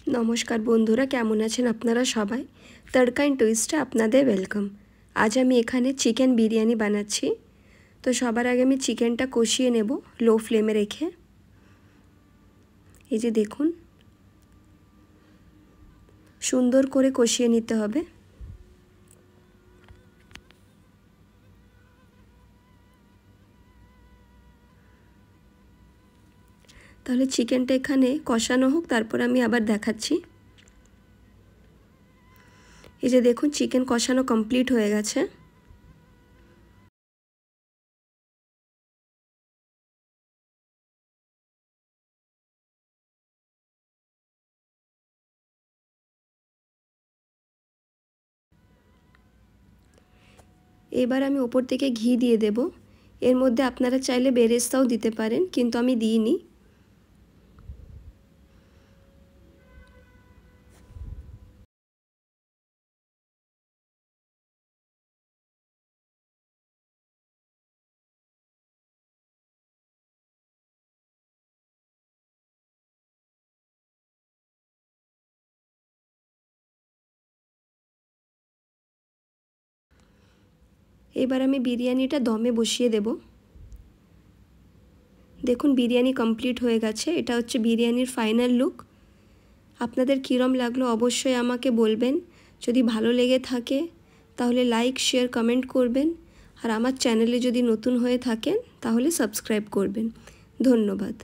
নমস্কার বন্ধুরা, কেমন আছেন আপনারা সবাই? তড়কা এন্ড টুইস্টে আপনাদের ওয়েলকাম। আজ আমি এখানে চিকেন বিরিয়ানি বানাচ্ছি। তো সবার আগে আমি চিকেনটা কষিয়ে নেব লো ফ্লেমে রেখে। এই যে দেখুন, সুন্দর করে কষিয়ে নিতে হবে। তাহলে চিকেনটা এখানে কষানো হোক, তারপর আমি আবার দেখাচ্ছি। এই যে দেখুন, চিকেন কষানো কমপ্লিট হয়ে গেছে। এবার আমি ওপর থেকে ঘি দিয়ে দেব। এর মধ্যে আপনারা চাইলে বেরেস্তাও দিতে পারেন, কিন্তু আমি দিইনি। এবার আমি বিরিয়ানিটা দমে বসিয়ে দেব। দেখুন, বিরিয়ানি কমপ্লিট হয়ে গেছে। এটা হচ্ছে বিরিয়ানির ফাইনাল লুক। আপনাদের কীরকম লাগলো অবশ্যই আমাকে বলবেন। যদি ভালো লেগে থাকে তাহলে লাইক, শেয়ার, কমেন্ট করবেন। আর আমার চ্যানেলে যদি নতুন হয়ে থাকেন তাহলে সাবস্ক্রাইব করবেন। ধন্যবাদ।